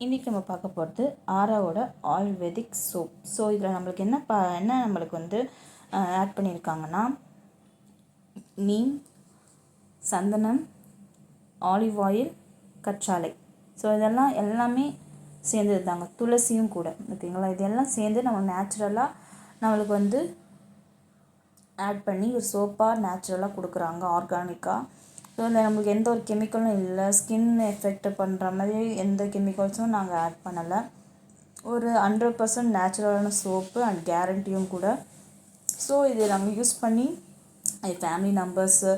இன்றைக்கி நம்ம பார்க்க போகிறது ஆராவோட ஆயுர்வேதிக் சோப். ஸோ இதில் நம்மளுக்கு என்ன நம்மளுக்கு வந்து ஆட் பண்ணியிருக்காங்கன்னா, நீம், சந்தனம், ஆலிவ் ஆயில், கற்றாழை. ஸோ இதெல்லாம் எல்லாமே சேர்ந்தது தாங்க. துளசியும் கூட, ஓகேங்களா. இதெல்லாம் சேர்ந்து நம்ம நேச்சுரலாக நம்மளுக்கு வந்து ஆட் பண்ணி ஒரு சோப்பாக நேச்சுரலாக கொடுக்குறாங்க, ஆர்கானிக்காக. ஸோ இதில் நம்மளுக்கு எந்த ஒரு கெமிக்கலும் இல்லை, ஸ்கின் எஃபெக்ட் பண்ணுற மாதிரி எந்த கெமிக்கல்ஸும் நாங்கள் ஆட் பண்ணலை. ஒரு 100% நேச்சுரலான சோப்பு அண்ட் கேரண்டியும் கூட. ஸோ இது நாங்கள் யூஸ் பண்ணி எங்கள் ஃபேமிலி மெம்பர்ஸு,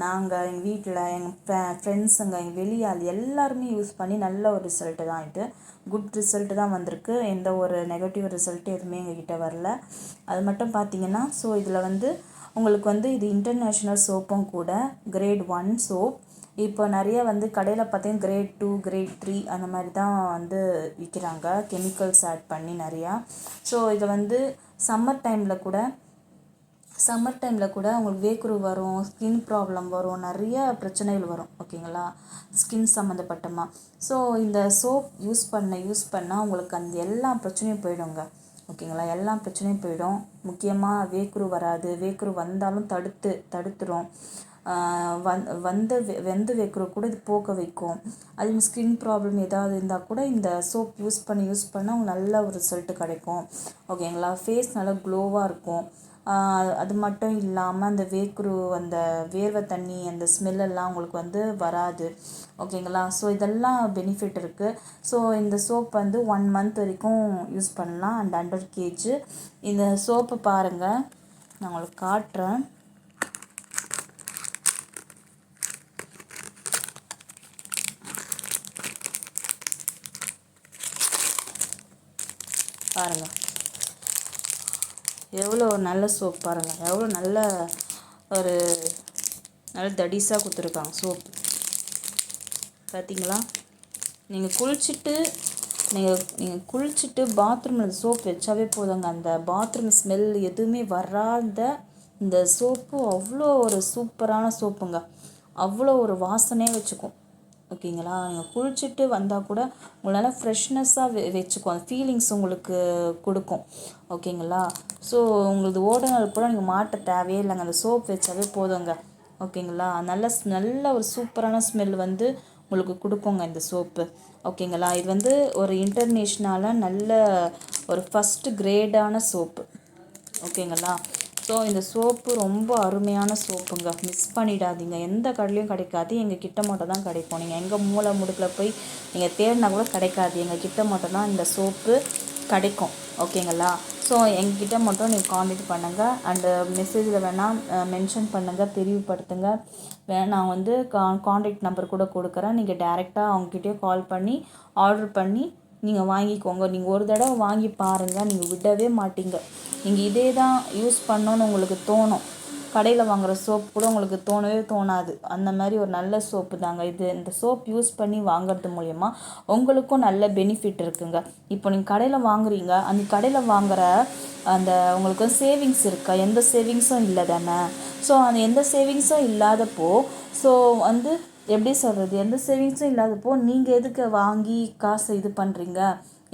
நாங்கள், எங்கள் வீட்டில், எங்கள் ஃப்ரெண்ட்ஸுங்க, எங்கள் வெளியால் எல்லாருமே யூஸ் பண்ணி நல்ல ஒரு ரிசல்ட்டு தான் இது. குட் ரிசல்ட்டு தான் வந்திருக்கு. எந்த ஒரு நெகட்டிவ் ரிசல்ட்டு எதுவுமே எங்ககிட்ட வரல. அது மட்டும் பார்த்திங்கன்னா, ஸோ இதில் வந்து உங்களுக்கு வந்து இது இன்டர்நேஷ்னல் சோப்பும் கூட, கிரேட் 1 சோப். இப்போ நிறைய வந்து கடையில் பார்த்தீங்கன்னா கிரேட் 2, கிரேட் 3 அந்த மாதிரி தான் வந்து விற்கிறாங்க, கெமிக்கல்ஸ் ஆட் பண்ணி நிறையா. ஸோ இதை வந்து சம்மர் டைமில் கூட உங்களுக்கு வேக்குரு வரும், ஸ்கின் ப்ராப்ளம் வரும், நிறைய பிரச்சனைகள் வரும், ஓகேங்களா, ஸ்கின் சம்மந்தப்பட்டமாக. ஸோ இந்த சோப் யூஸ் பண்ணால் உங்களுக்கு அந்த எல்லா பிரச்சனையும் போயிடுங்க, ஓகேங்களா. எல்லா பிரச்சனையும் போயிடும். முக்கியமாக வேக்குரு வராது. வேக்குரு வந்தாலும் தடுத்துரும். வெந்த வேக்குரு கூட இது போக்க வைக்கும். அதே ஸ்கின் ப்ராப்ளம் ஏதாவது இருந்தால் கூட இந்த சோப் யூஸ் பண்ணால் உங்களுக்கு நல்ல ஒரு ரிசல்ட்டு கிடைக்கும், ஓகேங்களா. ஃபேஸ் நல்லா க்ளோவாக இருக்கும். அது மட்டும் இல்லாமல் அந்த வேக்குரு, அந்த வேர்வை தண்ணி, அந்த ஸ்மெல்லெல்லாம் உங்களுக்கு வந்து வராது, ஓகேங்களா. ஸோ இதெல்லாம் பெனிஃபிட் இருக்குது. ஸோ இந்த சோப் வந்து 1 month வரைக்கும் யூஸ் பண்ணலாம். அண்ட் 100 kg இந்த சோப்பு பாருங்கள், நான் உங்களுக்கு காட்டுறேன். பாருங்கள் எவ்வளோ நல்ல சோப், பாருங்கள் எவ்வளோ நல்ல தடிசாக கொடுத்துருக்காங்க சோப், பார்த்தீங்களா. நீங்கள் குளிச்சுட்டு பாத்ரூமில் சோப் வச்சாவே போதுங்க, அந்த பாத்ரூம் ஸ்மெல் எதுவுமே வராத இந்த சோப்பு அவ்வளோ ஒரு சூப்பரான சோப்புங்க. அவ்வளோ ஒரு வாசனையாக வச்சுக்கும், ஓகேங்களா. நீங்கள் குளிச்சுட்டு வந்தால் கூட உங்களால் ஃப்ரெஷ்னஸ்ஸாக வச்சுக்கும், அந்த ஃபீலிங்ஸ் உங்களுக்கு கொடுக்கும், ஓகேங்களா. ஸோ உங்களுக்கு ஓடனால் கூட நீங்கள் மாட்ட தேவையே இல்லைங்க, அந்த சோப் வச்சாவே போதுங்க, ஓகேங்களா. நல்ல ஒரு சூப்பரான ஸ்மெல் வந்து உங்களுக்கு கொடுக்குங்க இந்த சோப்பு, ஓகேங்களா. இது வந்து ஒரு இன்டர்நேஷ்னலாக நல்ல ஒரு ஃபஸ்ட்டு கிரேடான சோப்பு, ஓகேங்களா. ஸோ இந்த சோப்பு ரொம்ப அருமையான சோப்புங்க, மிஸ் பண்ணிடாதீங்க. எந்த கடையிலையும் கிடைக்காது, எங்கள் கிட்ட மட்டும் தான் கிடைக்கும். நீங்கள் எங்கள் மூலை முடுக்கில் போய் நீங்கள் தேடினா கூட கிடைக்காது, எங்கள் கிட்ட மட்டும் தான் இந்த சோப்பு கிடைக்கும், ஓகேங்களா. ஸோ எங்ககிட்ட மட்டும் நீங்கள் காண்டாக்ட் பண்ணுங்கள். அண்டு மெசேஜில் வேணால் மென்ஷன் பண்ணுங்கள், தெரிவுபடுத்துங்க. நான் வந்து காண்டாக்ட் நம்பர் கூட கொடுக்குறேன். நீங்கள் டைரெக்டாக அவங்ககிட்டயே கால் பண்ணி ஆர்டர் பண்ணி நீங்கள் வாங்கிக்கோங்க. நீங்கள் ஒரு தடவை வாங்கி பாருங்கள், நீங்கள் விடவே மாட்டீங்க. நீங்கள் இதே தான் யூஸ் பண்ணணுன்னு உங்களுக்கு தோணும். கடையில் வாங்குகிற சோப் கூட உங்களுக்கு தோணவே தோணாது. அந்த மாதிரி ஒரு நல்ல சோப்பு தாங்க இது. இந்த சோப் யூஸ் பண்ணி வாங்குறது மூலயமா உங்களுக்கும் நல்ல பெனிஃபிட் இருக்குங்க. இப்போ நீங்கள் கடையில் வாங்குறீங்க, அந்த கடையில் வாங்குகிற அந்த உங்களுக்கு சேவிங்ஸ் இருக்கா? எந்த சேவிங்ஸும் இல்லை தானே. ஸோ அந்த எந்த சேவிங்ஸும் இல்லாதப்போ, ஸோ வந்து எப்படி சொல்கிறது, எந்த சேவிங்ஸும் இல்லாதப்போ நீங்கள் எதுக்கு வாங்கி காசை இது பண்ணுறீங்க?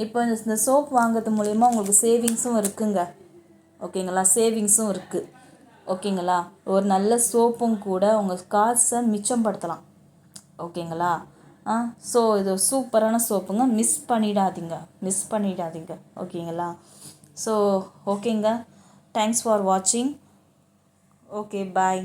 இப்போ இந்த சோப் வாங்குறது மூலயமா உங்களுக்கு சேவிங்ஸும் இருக்குங்க, ஓகேங்களா. சேவிங்ஸும் இருக்குது, ஓகேங்களா. ஒரு நல்ல சோப்பும் கூட உங்கள் காசை மிச்சப்படுத்தலாம், ஓகேங்களா. ஸோ இது சூப்பரான சோப்புங்க, மிஸ் பண்ணிடாதீங்க, ஓகேங்களா. ஸோ ஓகேங்க, தேங்க்ஸ் ஃபார் வாட்சிங். ஓகே, பாய்.